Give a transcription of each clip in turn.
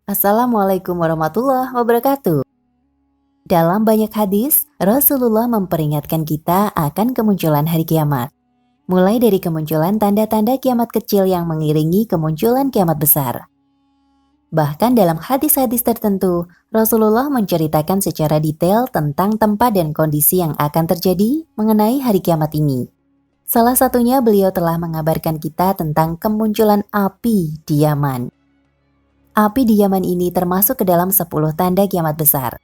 Assalamualaikum warahmatullahi wabarakatuh. Dalam banyak hadis, Rasulullah memperingatkan kita akan kemunculan hari kiamat. Mulai dari kemunculan tanda-tanda kiamat kecil yang mengiringi kemunculan kiamat besar. Bahkan dalam hadis-hadis tertentu, Rasulullah menceritakan secara detail tentang tempat dan kondisi yang akan terjadi mengenai hari kiamat ini. Salah satunya beliau telah mengabarkan kita tentang kemunculan api di Yaman. Api di Yaman ini termasuk ke dalam 10 tanda kiamat besar.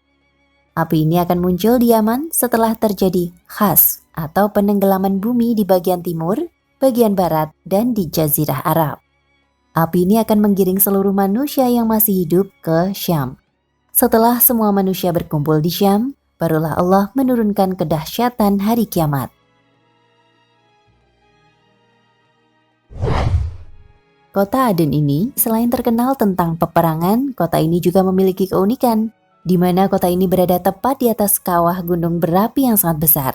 Api ini akan muncul di Yaman setelah terjadi khas atau penenggelaman bumi di bagian timur, bagian barat, dan di Jazirah Arab. Api ini akan menggiring seluruh manusia yang masih hidup ke Syam. Setelah semua manusia berkumpul di Syam, barulah Allah menurunkan kedahsyatan hari kiamat. Kota Aden ini selain terkenal tentang peperangan, kota ini juga memiliki keunikan, di mana kota ini berada tepat di atas kawah gunung berapi yang sangat besar.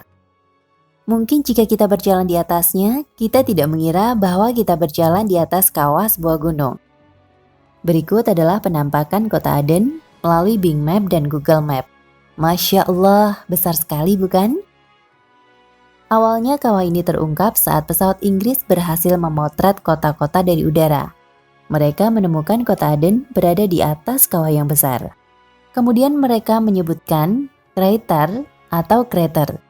Mungkin jika kita berjalan di atasnya, kita tidak mengira bahwa kita berjalan di atas kawah sebuah gunung. Berikut adalah penampakan kota Aden melalui Bing Map dan Google Map. Masya Allah, besar sekali bukan? Awalnya kawah ini terungkap saat pesawat Inggris berhasil memotret kota-kota dari udara. Mereka menemukan kota Aden berada di atas kawah yang besar. Kemudian mereka menyebutkan krater atau krater.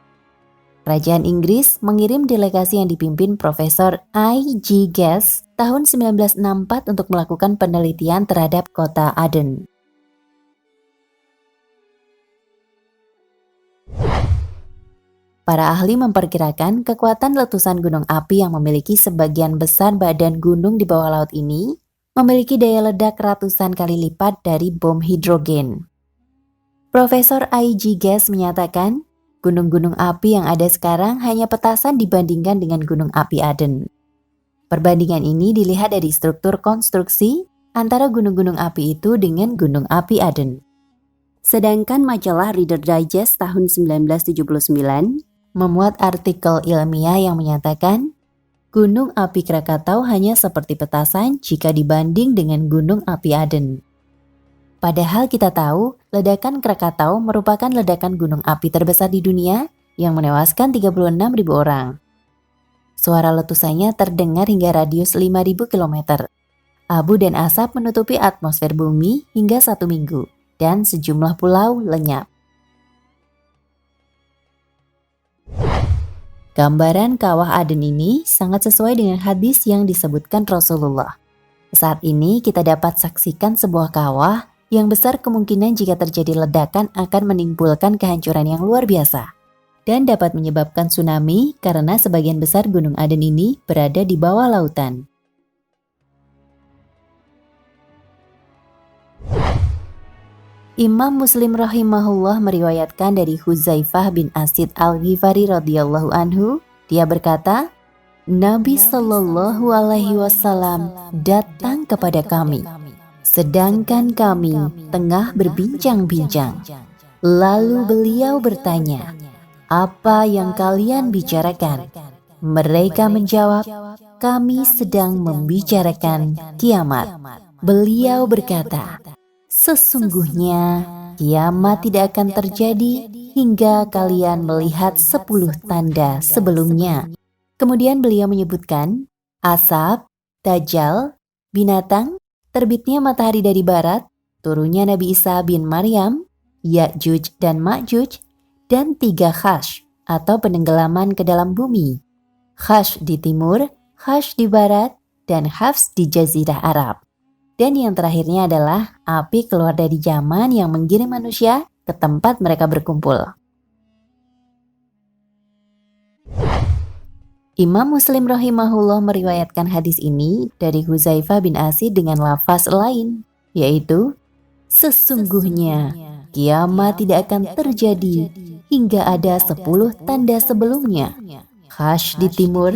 Kerajaan Inggris mengirim delegasi yang dipimpin Profesor I.G. Guest tahun 1964 untuk melakukan penelitian terhadap kota Aden. Para ahli memperkirakan kekuatan letusan gunung api yang memiliki sebagian besar badan gunung di bawah laut ini memiliki daya ledak ratusan kali lipat dari bom hidrogen. Profesor I.G. Guest menyatakan, gunung-gunung api yang ada sekarang hanya petasan dibandingkan dengan gunung api Aden. Perbandingan ini dilihat dari struktur konstruksi antara gunung-gunung api itu dengan gunung api Aden. Sedangkan majalah Reader Digest tahun 1979 memuat artikel ilmiah yang menyatakan gunung api Krakatau hanya seperti petasan jika dibanding dengan gunung api Aden. Padahal kita tahu ledakan Krakatau merupakan ledakan gunung api terbesar di dunia yang menewaskan 36.000 orang. Suara letusannya terdengar hingga radius 5.000 km. Abu dan asap menutupi atmosfer bumi hingga 1 minggu dan sejumlah pulau lenyap. Gambaran kawah Aden ini sangat sesuai dengan hadis yang disebutkan Rasulullah. Saat ini kita dapat saksikan sebuah kawah yang besar kemungkinan jika terjadi ledakan akan menimbulkan kehancuran yang luar biasa dan dapat menyebabkan tsunami karena sebagian besar Gunung Aden ini berada di bawah lautan. Imam Muslim rahimahullah meriwayatkan dari Huzaifah bin Asid al-Ghifari radhiyallahu anhu, dia berkata, Nabi Shallallahu alaihi wasallam datang kepada kami, sedangkan kami tengah berbincang-bincang. Lalu beliau bertanya, apa yang kalian bicarakan? Mereka menjawab, kami sedang membicarakan kiamat. Beliau berkata, sesungguhnya kiamat tidak akan terjadi hingga kalian melihat 10 tanda sebelumnya. Kemudian beliau menyebutkan asap, dajjal, binatang, terbitnya matahari dari barat, turunnya Nabi Isa bin Maryam, Ya'juj dan Ma'juj, dan 3 khash atau penenggelaman ke dalam bumi. Khash di timur, khash di barat, dan hafs di Jazirah Arab. Dan yang terakhirnya adalah api keluar dari Yaman yang menggiring manusia ke tempat mereka berkumpul. Imam Muslim rahimahullah meriwayatkan hadis ini dari Huzaifah bin Asid dengan lafaz lain, yaitu sesungguhnya kiamat tidak akan terjadi hingga ada 10 tanda sebelumnya. Khash di timur,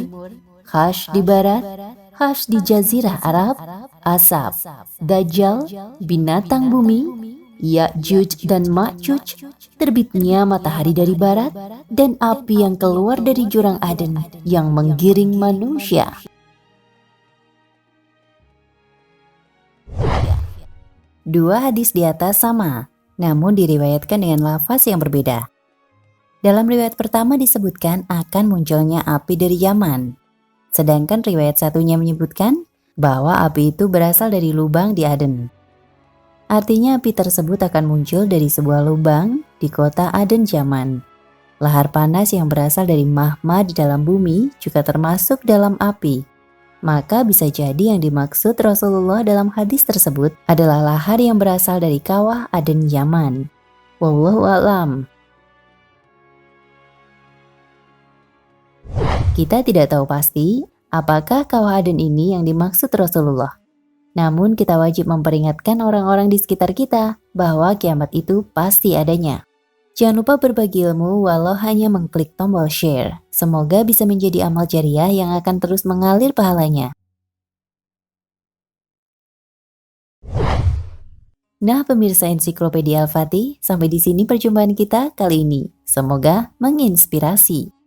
khash di barat, khash di Jazirah Arab, asap, dajjal, binatang bumi, Ya'juj dan Ma'juj, terbitnya matahari dari barat, dan api yang keluar dari jurang Aden yang menggiring manusia. Dua hadis di atas sama, namun diriwayatkan dengan lafaz yang berbeda. Dalam riwayat pertama disebutkan akan munculnya api dari Yaman. Sedangkan riwayat satunya menyebutkan bahwa api itu berasal dari lubang di Aden. Artinya api tersebut akan muncul dari sebuah lubang di kota Aden Yaman. Lahar panas yang berasal dari magma di dalam bumi juga termasuk dalam api. Maka bisa jadi yang dimaksud Rasulullah dalam hadis tersebut adalah lahar yang berasal dari kawah Aden Yaman. Wallahu a'lam. Kita tidak tahu pasti apakah kawah Aden ini yang dimaksud Rasulullah. Namun kita wajib memperingatkan orang-orang di sekitar kita bahwa kiamat itu pasti adanya. Jangan lupa berbagi ilmu walau hanya mengklik tombol share. Semoga bisa menjadi amal jariah yang akan terus mengalir pahalanya. Nah pemirsa Ensiklopedia Al-Fatih, sampai di sini perjumpaan kita kali ini. Semoga menginspirasi.